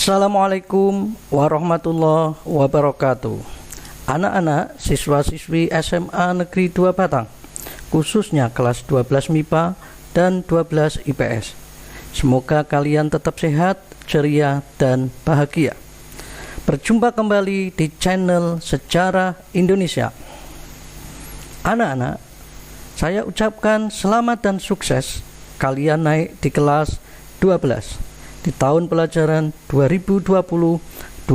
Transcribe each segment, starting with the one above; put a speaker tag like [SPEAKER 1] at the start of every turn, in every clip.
[SPEAKER 1] Assalamualaikum warahmatullahi wabarakatuh. Anak-anak siswa-siswi SMA Negeri 2 Batang, khususnya kelas 12 MIPA dan 12 IPS. Semoga kalian tetap sehat, ceria, dan bahagia. Berjumpa kembali di channel Sejarah Indonesia. Anak-anak, saya ucapkan selamat dan sukses kalian naik di kelas 12 di tahun pelajaran 2020-2021.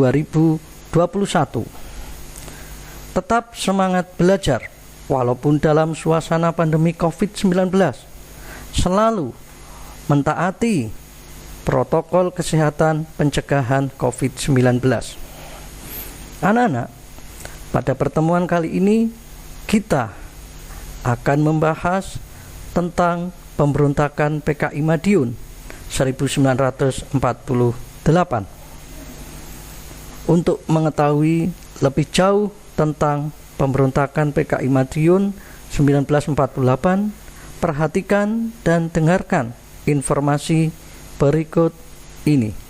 [SPEAKER 1] Tetap semangat belajar walaupun dalam suasana pandemi COVID-19. Selalu mentaati protokol kesehatan pencegahan COVID-19. Anak-anak, pada pertemuan kali ini kita akan membahas tentang pemberontakan PKI Madiun 1948. Untuk mengetahui lebih jauh tentang pemberontakan PKI Madiun 1948, perhatikan dan dengarkan informasi berikut ini.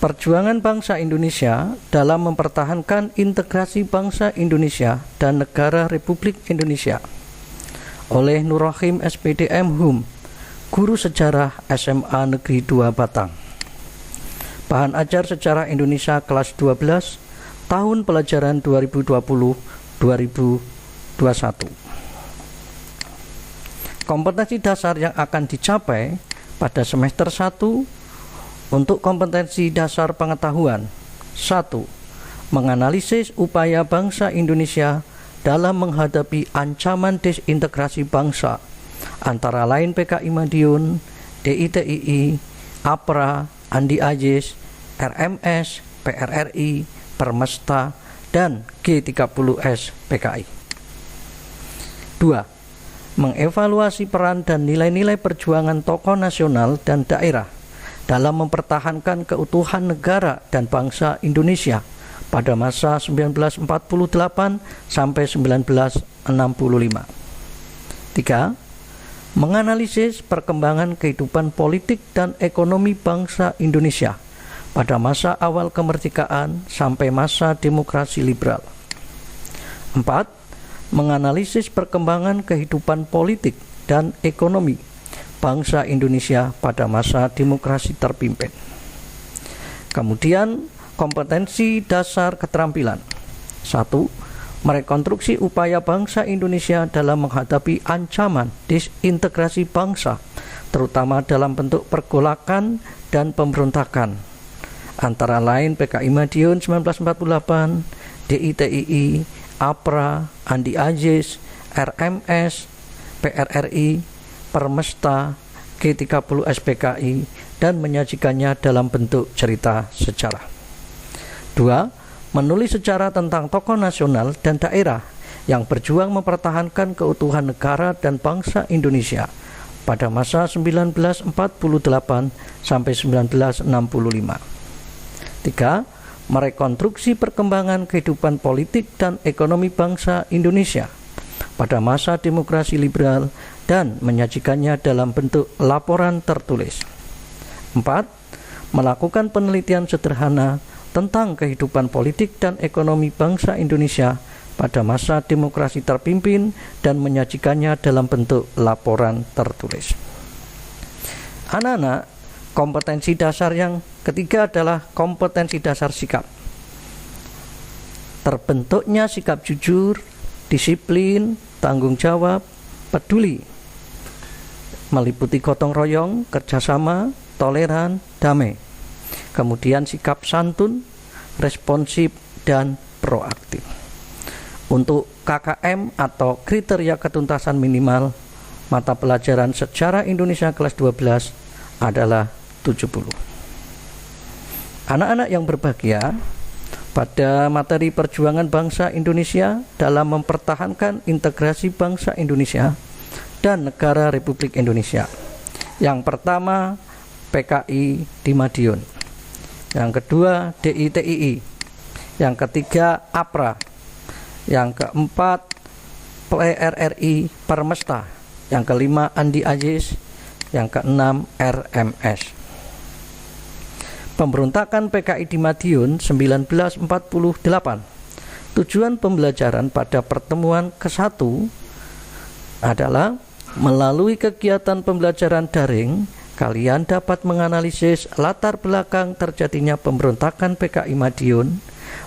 [SPEAKER 1] Perjuangan bangsa Indonesia dalam mempertahankan integrasi bangsa Indonesia dan negara Republik Indonesia oleh Nur Rahim SPD M.Hum, Guru Sejarah SMA Negeri 2 Batang. Bahan ajar Sejarah Indonesia kelas 12 tahun pelajaran 2020-2021. Kompetensi dasar yang akan dicapai pada semester 1 untuk kompetensi dasar pengetahuan. 1. Menganalisis upaya bangsa Indonesia dalam menghadapi ancaman disintegrasi bangsa, antara lain PKI Madiun, DITII, APRA, Andi Ajis, RMS, PRRI, Permesta, dan G30S PKI. 2. Mengevaluasi peran dan nilai-nilai perjuangan tokoh nasional dan daerah dalam mempertahankan keutuhan negara dan bangsa Indonesia pada masa 1948 sampai 1965. 3. Menganalisis perkembangan kehidupan politik dan ekonomi bangsa Indonesia pada masa awal kemerdekaan sampai masa demokrasi liberal. 4. Menganalisis perkembangan kehidupan politik dan ekonomi bangsa Indonesia pada masa demokrasi terpimpin. Kemudian, kompetensi dasar keterampilan. 1. Merekonstruksi upaya bangsa Indonesia dalam menghadapi ancaman disintegrasi bangsa, terutama dalam bentuk pergolakan dan pemberontakan, antara lain PKI Madiun 1948, DITII, APRA, Andi Ajis, RMS, PRRI, Permesta, G30S PKI, dan menyajikannya dalam bentuk cerita sejarah. 2. Menulis sejarah tentang tokoh nasional dan daerah yang berjuang mempertahankan keutuhan negara dan bangsa Indonesia pada masa 1948 sampai 1965. 3. Merekonstruksi perkembangan kehidupan politik dan ekonomi bangsa Indonesia pada masa demokrasi liberal dan menyajikannya dalam bentuk laporan tertulis. 4. Melakukan penelitian sederhana tentang kehidupan politik dan ekonomi bangsa Indonesia pada masa demokrasi terpimpin dan menyajikannya dalam bentuk laporan tertulis. Anak-anak, kompetensi dasar yang ketiga adalah kompetensi dasar sikap. Terbentuknya sikap jujur, disiplin, tanggung jawab, peduli, meliputi gotong royong, kerjasama, toleran, damai. Kemudian sikap santun, responsif, dan proaktif. Untuk KKM atau kriteria ketuntasan minimal mata pelajaran Sejarah Indonesia kelas 12 adalah 70. Anak-anak yang berbahagia, pada materi perjuangan bangsa Indonesia dalam mempertahankan integrasi bangsa Indonesia dan negara Republik Indonesia. Yang pertama, PKI di Madiun. Yang kedua, DITII. Yang ketiga, APRA. Yang keempat, PRRI Permesta. yang kelima Andi Aziz, yang keenam RMS. Pemberontakan PKI di Madiun 1948. Tujuan pembelajaran pada pertemuan ke-1 adalah melalui kegiatan pembelajaran daring, kalian dapat menganalisis latar belakang terjadinya pemberontakan PKI Madiun,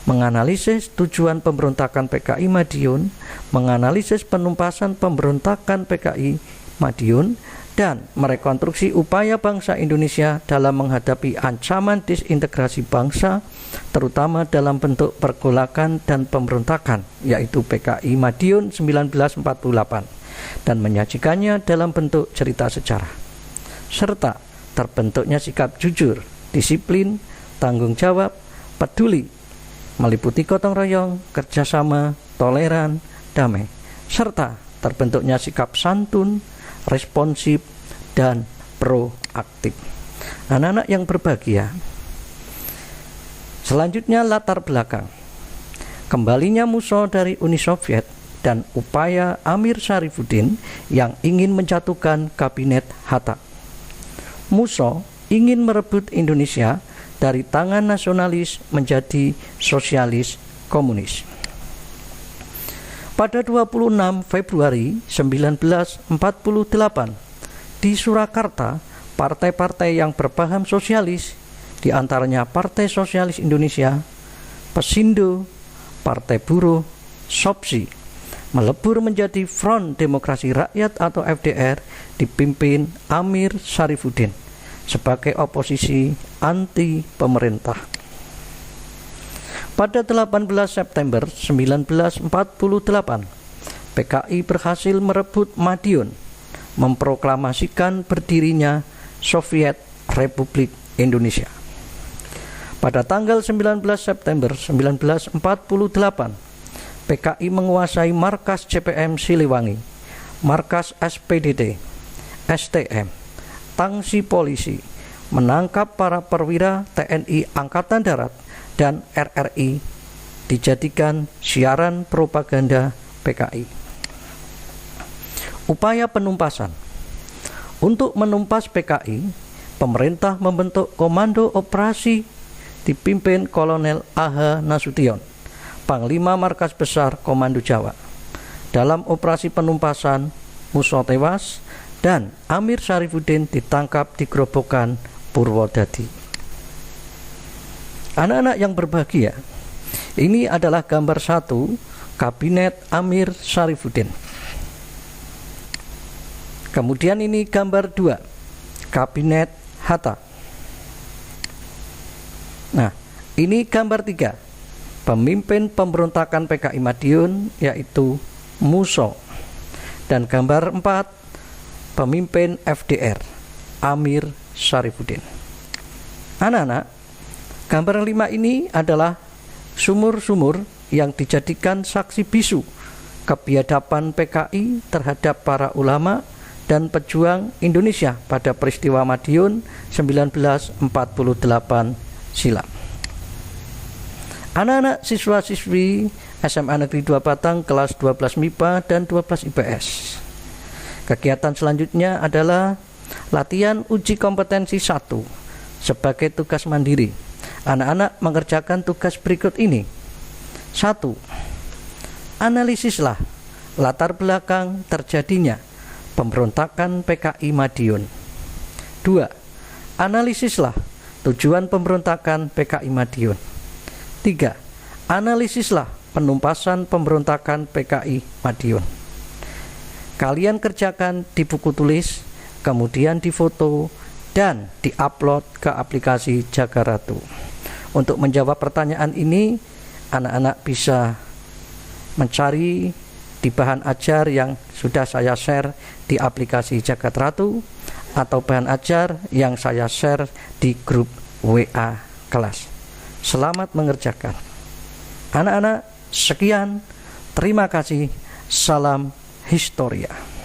[SPEAKER 1] menganalisis tujuan pemberontakan PKI Madiun, menganalisis penumpasan pemberontakan PKI Madiun, dan merekonstruksi upaya bangsa Indonesia dalam menghadapi ancaman disintegrasi bangsa, terutama dalam bentuk pergolakan dan pemberontakan, yaitu PKI Madiun 1948, dan menyajikannya dalam bentuk cerita sejarah, serta terbentuknya sikap jujur, disiplin, tanggung jawab, peduli, meliputi gotong royong, kerjasama, toleran, damai, serta terbentuknya sikap santun, responsif, dan proaktif. Anak-anak yang berbahagia, selanjutnya latar belakang. Kembalinya Musso dari Uni Soviet dan upaya Amir Syarifuddin yang ingin menjatuhkan kabinet Hatta. Musso ingin merebut Indonesia dari tangan nasionalis menjadi sosialis komunis. Pada 26 Februari 1948, di Surakarta, partai-partai yang berpaham sosialis, di antaranya Partai Sosialis Indonesia, Pesindo, Partai Buruh, SOPSI, melebur menjadi Front Demokrasi Rakyat atau FDR dipimpin Amir Syarifuddin sebagai oposisi anti pemerintah. Pada 18 September 1948, PKI berhasil merebut Madiun, memproklamasikan berdirinya Soviet Republik Indonesia. Pada tanggal 19 September 1948, PKI menguasai markas CPM Siliwangi, markas SPDT, STM, tangsi polisi, menangkap para perwira TNI Angkatan Darat dan RRI, dijadikan siaran propaganda PKI. Upaya penumpasan. Untuk menumpas PKI, pemerintah membentuk Komando Operasi dipimpin Kolonel A.H. Nasution, Panglima Markas Besar Komando Jawa. Dalam operasi penumpasan, Musso tewas dan Amir Syarifuddin ditangkap di Grobogan, Purwodadi. Anak-anak yang berbahagia, ini adalah gambar 1 Kabinet Amir Syarifuddin. Kemudian ini gambar 2 Kabinet Hatta. Nah, ini gambar 3 pemimpin pemberontakan PKI Madiun, yaitu Musso. Dan gambar 4 pemimpin FDR, Amir Syarifuddin. Anak-anak, gambar 5 ini adalah sumur-sumur yang dijadikan saksi bisu kebiadaban PKI terhadap para ulama dan pejuang Indonesia pada peristiwa Madiun 1948 silam. Anak-anak siswa-siswi SMA Negeri 2 Batang kelas 12 MIPA dan 12 IPS. Kegiatan selanjutnya adalah latihan uji kompetensi 1 sebagai tugas mandiri. Anak-anak mengerjakan tugas berikut ini. 1. Analisislah latar belakang terjadinya pemberontakan PKI Madiun. 2. Analisislah tujuan pemberontakan PKI Madiun. 3. Analisislah penumpasan pemberontakan PKI Madiun. Kalian kerjakan di buku tulis, kemudian difoto dan diupload ke aplikasi Jaga Ratu. Untuk menjawab pertanyaan ini, anak-anak bisa mencari di bahan ajar yang sudah saya share di aplikasi Jagat Ratu atau bahan ajar yang saya share di grup WA kelas. Selamat mengerjakan. Anak-anak, sekian. Terima kasih. Salam Historia.